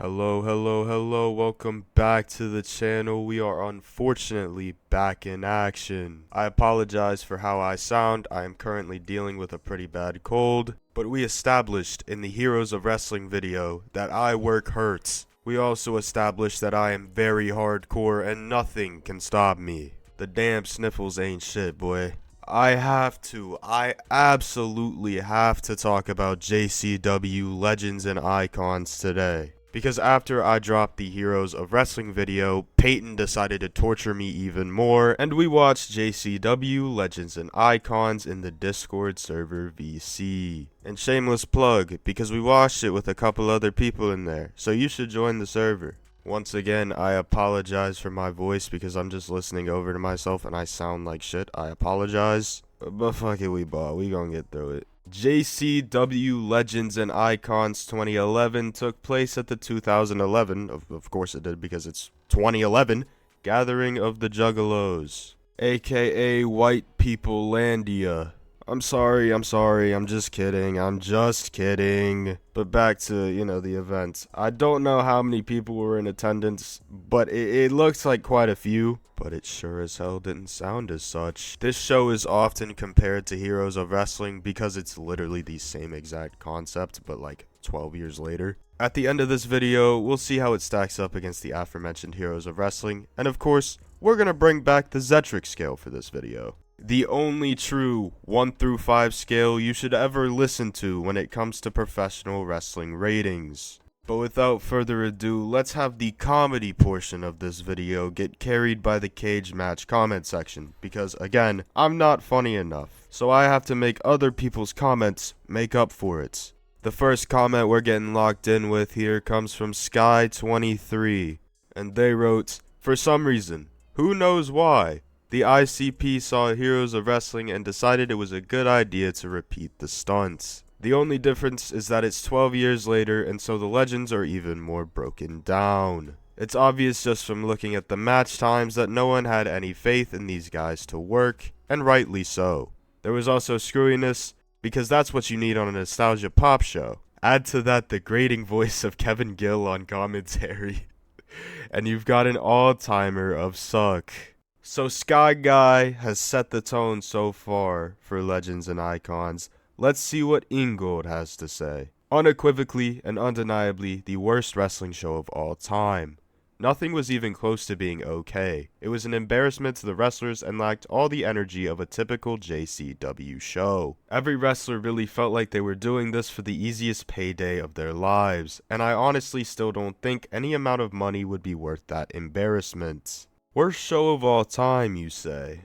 Hello, welcome back to the channel. We are unfortunately back in action. I apologize for how I sound. I am currently dealing with a pretty bad cold, but we established in the Heroes of Wrestling video that I work hurts. We also established that I am very hardcore and nothing can stop me. The damn sniffles ain't shit, boy. I absolutely have to talk about JCW Legends and Icons today. Because after I dropped the Heroes of Wrestling video, Peyton decided to torture me even more, and we watched JCW Legends and Icons in the Discord server VC. And shameless plug, because we watched it with a couple other people in there, so you should join the server. Once again, I apologize for my voice because I'm just listening over to myself and I sound like shit. I apologize. But fuck it, we gonna get through it. JCW Legends and Icons 2011 took place at the 2011, of course it did because it's 2011, Gathering of the Juggalos, aka White People Landia. I'm sorry, I'm just kidding. But back to, the event. I don't know how many people were in attendance, but it looks like quite a few. But it sure as hell didn't sound as such. This show is often compared to Heroes of Wrestling because it's literally the same exact concept, but like 12 years later. At the end of this video, we'll see how it stacks up against the aforementioned Heroes of Wrestling, and of course, we're gonna bring back the Zetric scale for this video. The only true 1 through 5 scale you should ever listen to when it comes to professional wrestling ratings. But without further ado, let's have the comedy portion of this video get carried by the cage match comment section, because again, I'm not funny enough, so I have to make other people's comments make up for it. The first comment we're getting locked in with here comes from Sky23, and they wrote, "For some reason, who knows why, the ICP saw Heroes of Wrestling and decided it was a good idea to repeat the stunts. The only difference is that it's 12 years later, and so the legends are even more broken down. It's obvious just from looking at the match times that no one had any faith in these guys to work, and rightly so. There was also screwiness, because that's what you need on a nostalgia pop show. Add to that the grating voice of Kevin Gill on commentary, and you've got an all-timer of suck." So Sky Guy has set the tone so far for Legends and Icons. Let's see what Ingold has to say. "Unequivocally and undeniably the worst wrestling show of all time. Nothing was even close to being okay. It was an embarrassment to the wrestlers and lacked all the energy of a typical JCW show. Every wrestler really felt like they were doing this for the easiest payday of their lives, and I honestly still don't think any amount of money would be worth that embarrassment. Worst show of all time, you say?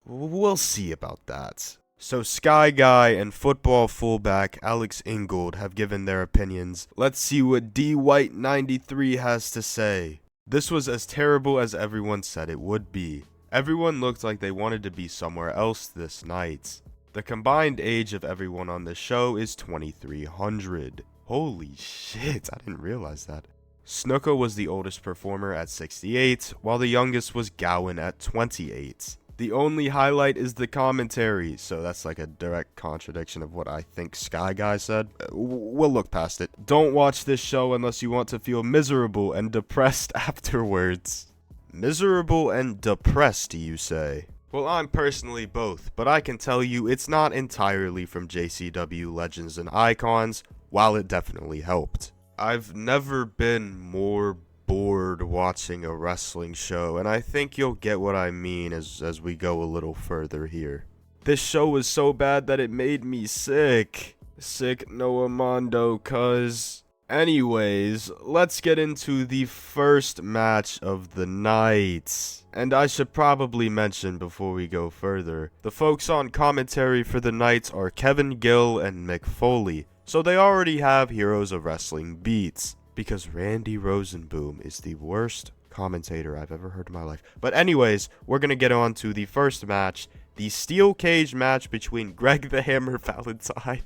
We'll see about that." So Sky Guy and football fullback Alex Ingold have given their opinions. Let's see what D White 93 has to say. "This was as terrible as everyone said it would be. Everyone looked like they wanted to be somewhere else this night. The combined age of everyone on the show is 2300. Holy shit, I didn't realize that. Snuka was the oldest performer at 68, while the youngest was Gowan at 28. The only highlight is the commentary," so that's like a direct contradiction of what I think Sky Guy said. We'll look past it. "Don't watch this show unless you want to feel miserable and depressed afterwards." Miserable and depressed, you say? Well, I'm personally both, but I can tell you it's not entirely from JCW Legends and Icons, while it definitely helped. I've never been more bored watching a wrestling show, and I think you'll get what I mean as we go a little further here. "This show was so bad that it made me sick. Sick no Amando, cuz." Anyways, let's get into the first match of the night. And I should probably mention before we go further, the folks on commentary for the night are Kevin Gill and Mick Foley, so they already have Heroes of Wrestling beats. Because Randy Rosenboom is the worst commentator I've ever heard in my life. But anyways, we're going to get on to the first match. The steel cage match between Greg the Hammer Valentine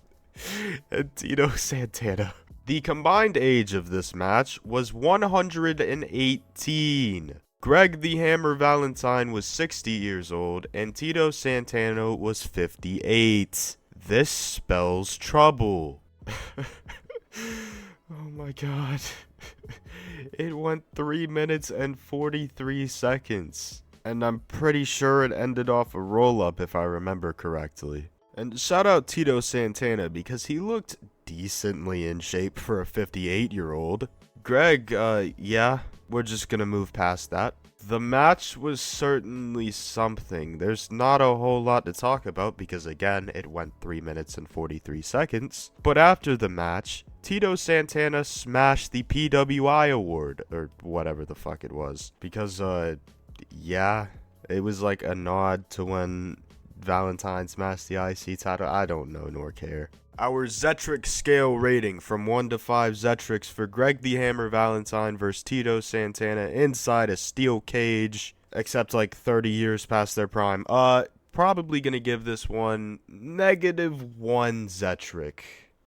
and Tito Santana. The combined age of this match was 118. Greg the Hammer Valentine was 60 years old and Tito Santana was 58. This spells trouble. Oh my god. It went 3 minutes and 43 seconds. And I'm pretty sure it ended off a roll-up if I remember correctly. And shout out Tito Santana because he looked decently in shape for a 58-year-old. Greg, yeah, we're just gonna move past that. The match was certainly something. There's not a whole lot to talk about because, again, it went 3 minutes and 43 seconds. But after the match, Tito Santana smashed the PWI award, or whatever the fuck it was. Because, yeah, it was like a nod to when Valentine smashed the IC title. I don't know nor care. Our Zetric scale rating from 1 to 5 Zetrics for Greg the Hammer Valentine versus Tito Santana inside a steel cage, except like 30 years past their prime. Probably gonna give this one -1 Zetric.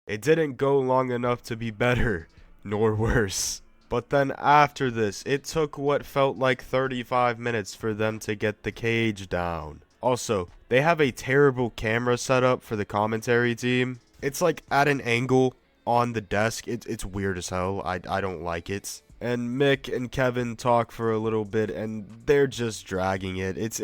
It didn't go long enough to be better, nor worse. But then after this, it took what felt like 35 minutes for them to get the cage down. Also, they have a terrible camera setup for the commentary team. It's like at an angle on the desk. It's weird as hell. I don't like it. And Mick and Kevin talk for a little bit and they're just dragging it. It's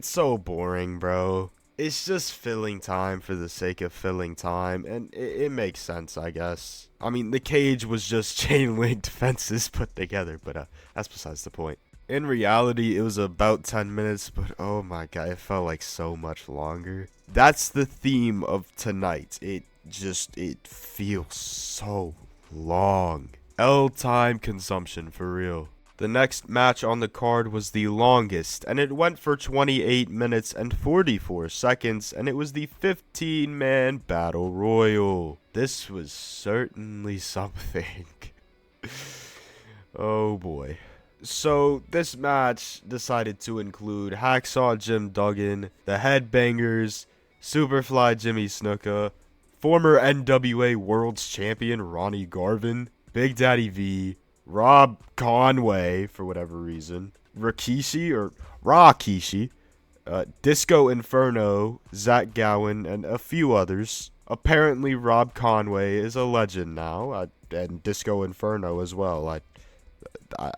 so boring, bro. It's just filling time for the sake of filling time, and it makes sense, I guess. I mean, the cage was just chain linked fences put together, but that's besides the point. In reality, it was about 10 minutes, but oh my god, it felt like so much longer. That's the theme of tonight. It feels so long. L time consumption for real. The next match on the card was the longest, and it went for 28 minutes and 44 seconds, and it was the 15-man Battle Royal. This was certainly something. Oh boy. So, this match decided to include Hacksaw Jim Duggan, the Headbangers, Superfly Jimmy Snuka, former NWA World's Champion Ronnie Garvin, Big Daddy V, Rob Conway, for whatever reason, Rakishi, Disco Inferno, Zach Gowen, and a few others. Apparently, Rob Conway is a legend now, and Disco Inferno as well.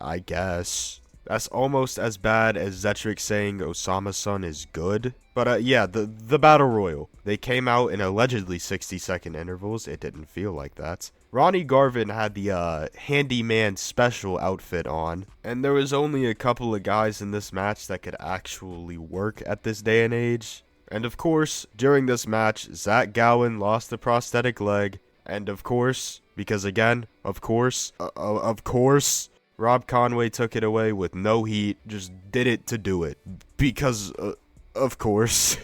I guess. That's almost as bad as Zetric saying Osama-san is good. But yeah, the Battle Royal. They came out in allegedly 60-second intervals. It didn't feel like that. Ronnie Garvin had the handyman special outfit on. And there was only a couple of guys in this match that could actually work at this day and age. And of course, during this match, Zach Gowen lost the prosthetic leg. And of course, because again, of course, Rob Conway took it away with no heat, just did it to do it. Because, of course.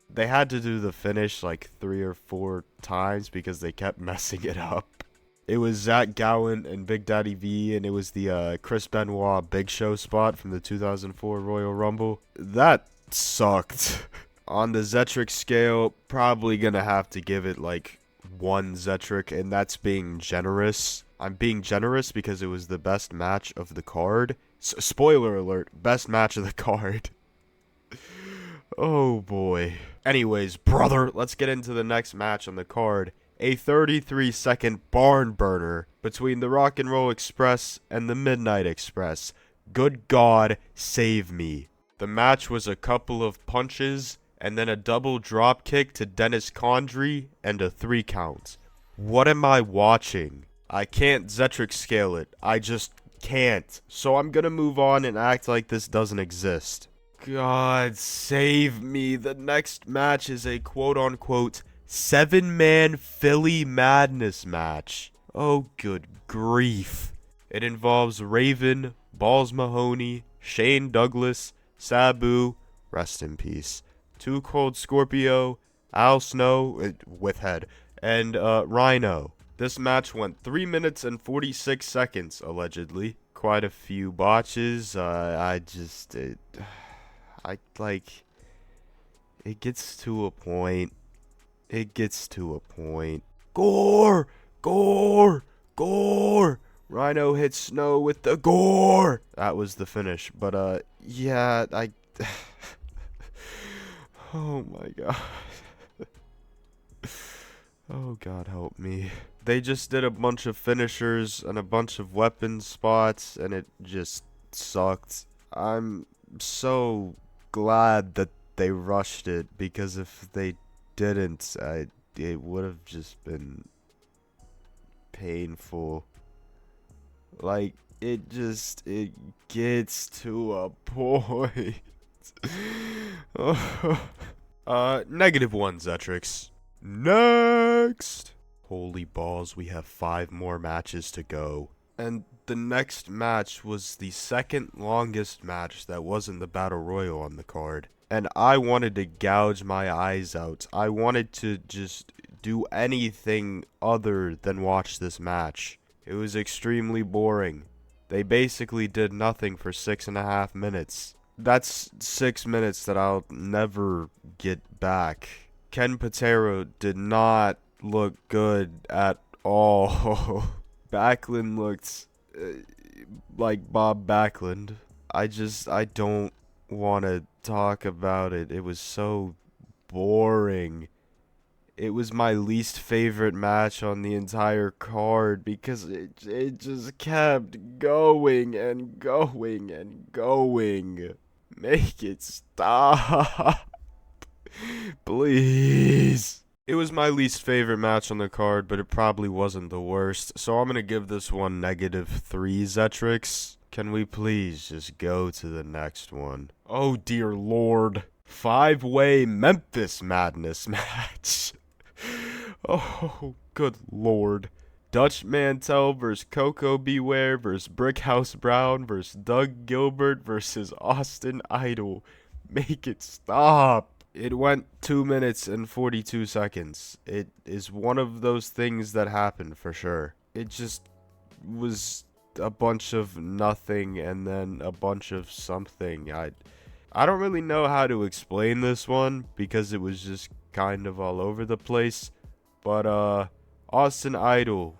They had to do the finish like 3 or 4 times because they kept messing it up. It was Zach Gowen and Big Daddy V, and it was the Chris Benoit Big Show spot from the 2004 Royal Rumble. That sucked. On the Zetric scale, probably gonna have to give it like 1 Zetric, and that's being generous. I'm being generous because it was the best match of the card. Spoiler alert, best match of the card. Oh boy. Anyways, brother, let's get into the next match on the card. A 33-second barn burner between the Rock and Roll Express and the Midnight Express. Good God, save me. The match was a couple of punches and then a double drop kick to Dennis Condrey and a 3 count. What am I watching? I can't Zetric scale it. I just can't. So I'm gonna move on and act like this doesn't exist. God save me. The next match is a quote-unquote 7-man Philly Madness match. Oh, good grief. It involves Raven, Balls Mahoney, Shane Douglas, Sabu, rest in peace, Too Cold Scorpio, Al Snow, with head, and Rhino. This match went 3 minutes and 46 seconds, allegedly. Quite a few botches. It gets to a point. It gets to a point. Gore! Gore! Gore! Rhino hits Snow with the gore! That was the finish. But, yeah, oh my god. Oh god help me. They just did a bunch of finishers and a bunch of weapon spots, and it just sucked. I'm so glad that they rushed it, because if they didn't, it would have just been painful. Like, it gets to a point. -1, Zetrix. Next! Holy balls, we have 5 more matches to go. And the next match was the second longest match that wasn't the Battle Royal on the card. And I wanted to gouge my eyes out. I wanted to just do anything other than watch this match. It was extremely boring. They basically did nothing for 6.5 minutes. That's 6 minutes that I'll never get back. Ken Patero did not look good at all. Backlund looked like Bob Backlund. I don't want to talk about it. It was so boring. It was my least favorite match on the entire card, because it just kept going and going and going. Make it stop. Please. It was my least favorite match on the card, but it probably wasn't the worst. So I'm going to give this one -3 Zetrix. Can we please just go to the next one? Oh dear lord. 5-way Memphis Madness match. Oh, good lord. Dutch Mantel versus Coco Beware versus Brickhouse Brown versus Doug Gilbert versus Austin Idol. Make it stop. It went 2 minutes and 42 seconds. It is one of those things that happened for sure. It just was a bunch of nothing and then a bunch of something. I don't really know how to explain this one, because it was just kind of all over the place. But Austin Idol,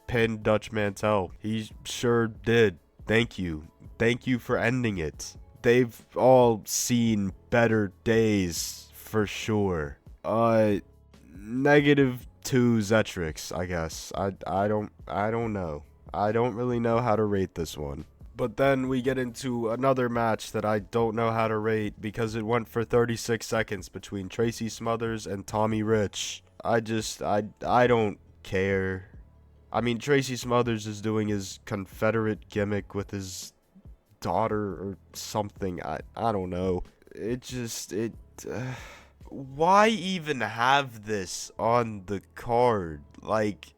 pinned Dutch Mantel. He sure did. Thank you. Thank you for ending it. They've all seen better days, for sure. -2 Zetrix, I guess. I don't know. I don't really know how to rate this one. But then we get into another match that I don't know how to rate, because it went for 36 seconds between Tracy Smothers and Tommy Rich. I don't care. I mean, Tracy Smothers is doing his Confederate gimmick with his daughter or something. I don't know. Why even have this on the card? Like,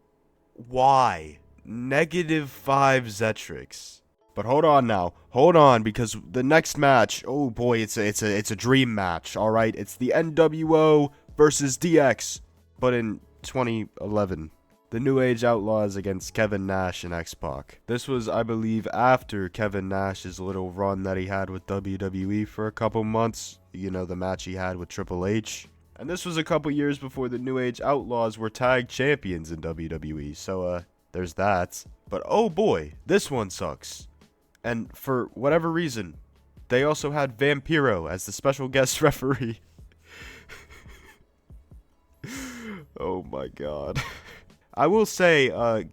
why? -5 Zetrix. But hold on now. Hold on, because the next match, oh boy, it's a dream match, all right? It's the NWO versus DX, but in 2011. The New Age Outlaws against Kevin Nash and X-Pac. This was, I believe, after Kevin Nash's little run that he had with WWE for a couple months. The match he had with Triple H. And this was a couple years before the New Age Outlaws were tag champions in WWE. So, there's that. But oh boy, this one sucks. And for whatever reason, they also had Vampiro as the special guest referee. Oh my god. I will say,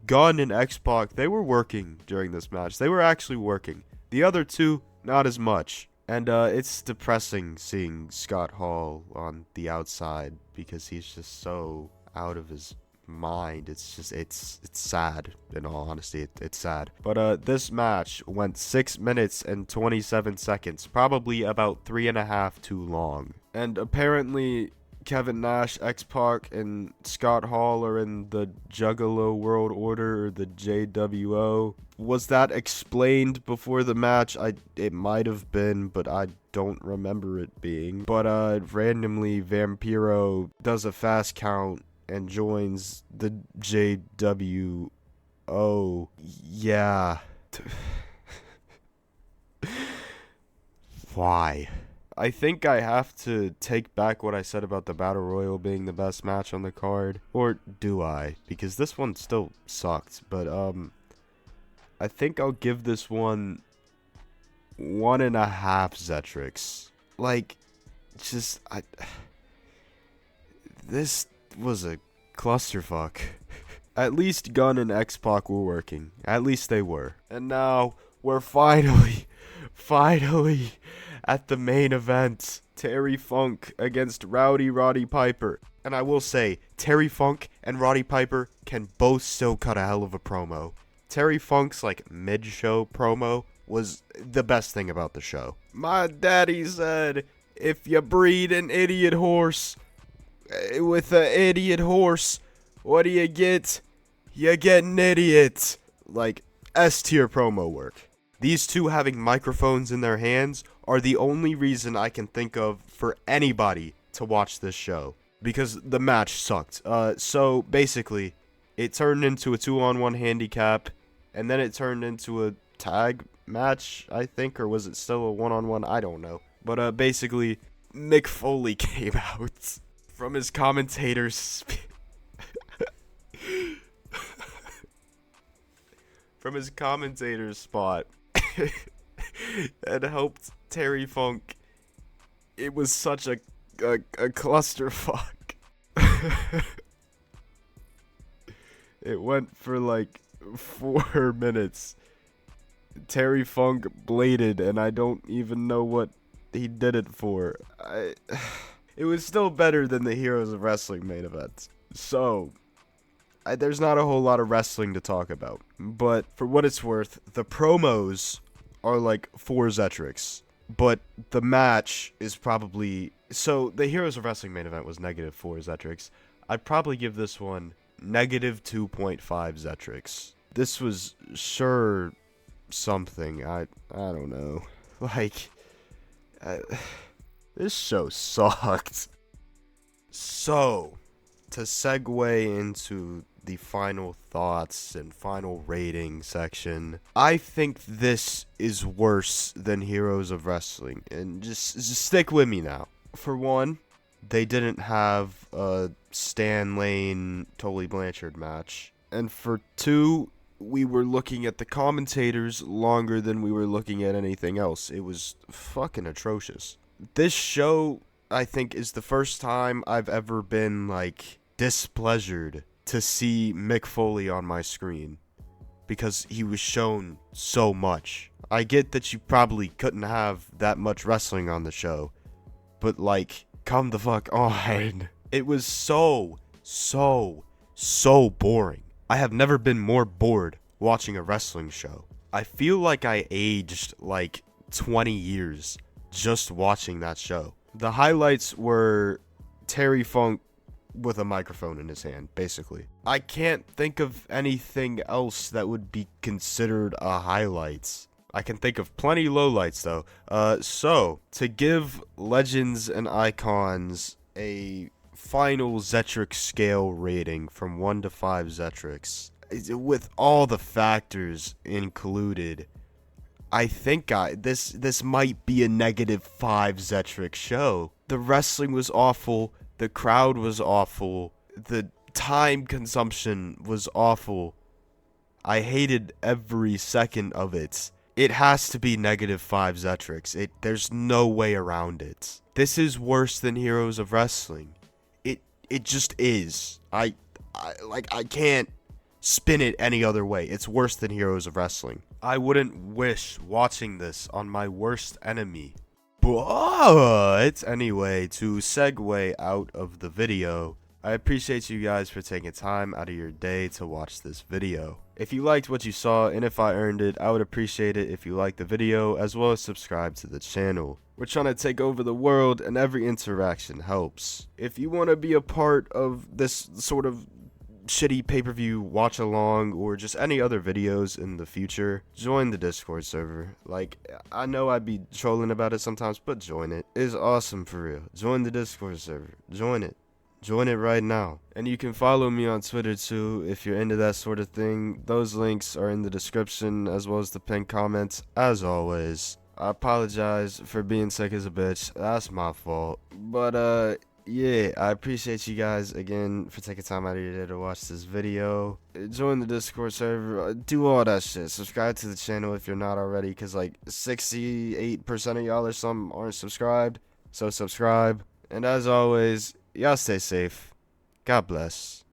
Gunn and X-Pac, they were working during this match. They were actually working. The other two, not as much. And it's depressing seeing Scott Hall on the outside, because he's just so out of his mind. It's sad, in all honesty. It's sad. But this match went 6 minutes and 27 seconds, probably about 3.5 too long. And apparently Kevin Nash, X-Pac, and Scott Hall are in the Juggalo World Order, or the JWO. Was that explained before the match? It might have been, but I don't remember it being. But randomly, Vampiro does a fast count and joins the JWO. Yeah. Why? I think I have to take back what I said about the Battle Royal being the best match on the card. Or do I? Because this one still sucked. But, I think I'll give this one 1.5 Zetrix. Like, this was a clusterfuck. At least Gunn and X-Pac were working. At least they were. And now, we're finally at the main event. Terry Funk against Roddy Piper. And I will say, Terry Funk and Roddy Piper can both still cut a hell of a promo. Terry Funk's, like, mid-show promo was the best thing about the show. My daddy said, if you breed an idiot horse with an idiot horse, what do you get? You get an idiot. Like, S-tier promo work. These two having microphones in their hands are the only reason I can think of for anybody to watch this show. Because the match sucked. So, basically, it turned into a 2-on-1 handicap, and then it turned into a tag match, I think, or was it still a 1-on-1? I don't know. But, basically, Mick Foley came out from his commentator's from his commentator's spot and helped Terry Funk. It was such a clusterfuck. It went for like 4 minutes. Terry Funk bladed, and I don't even know what he did it for. It was still better than the Heroes of Wrestling main event. So, there's not a whole lot of wrestling to talk about. But for what it's worth, the promos are like 4 Zetrics. But the match is probably... So, the Heroes of Wrestling main event was -4 Zetrics. I'd probably give this one -2.5 Zetrics. This was sure something. I don't know. Like... this show sucked. So, to segue into the final thoughts and final rating section, I think this is worse than Heroes of Wrestling. And just stick with me now. For one, they didn't have a Stan Lane, Tully Blanchard match. And for two, we were looking at the commentators longer than we were looking at anything else. It was fucking atrocious. This show, I think, is the first time I've ever been, like, displeasured to see Mick Foley on my screen. Because he was shown so much. I get that you probably couldn't have that much wrestling on the show. But, like, come the fuck on. It was so boring. I have never been more bored watching a wrestling show. I feel like I aged, like, 20 years just watching that show. The highlights were Terry Funk with a microphone in his hand, basically. I can't think of anything else that would be considered a highlight. I can think of plenty lowlights, though. So, to give Legends and Icons a final Zetric scale rating from 1 to 5 Zetrics, with all the factors included, I think this might be a -5 Zetric show. The wrestling was awful. The crowd was awful. The time consumption was awful. I hated every second of it. It has to be -5 Zetrics. There's no way around it. This is worse than Heroes of Wrestling. It just is. I can't spin it any other way. It's worse than Heroes of Wrestling. I wouldn't wish watching this on my worst enemy. But anyway, to segue out of the video, I appreciate you guys for taking time out of your day to watch this video. If you liked what you saw, and if I earned it, I would appreciate it if you liked the video, as well as subscribe to the channel. We're trying to take over the world, and every interaction helps. If you want to be a part of this sort of shitty pay-per-view watch-along, or just any other videos in the future, join the Discord server. Like, I know I'd be trolling about it sometimes, but join it. It's awesome for real. Join the Discord server. Join it. Join it right now. And you can follow me on Twitter too if you're into that sort of thing. Those links are in the description as well as the pinned comments, as always. I apologize for being sick as a bitch. That's my fault. But yeah, I appreciate you guys again for taking time out of your day to watch this video. Join the Discord server. Do all that shit. Subscribe to the channel if you're not already, because like 68% of y'all or some aren't subscribed. So subscribe. And as always, y'all stay safe. God bless.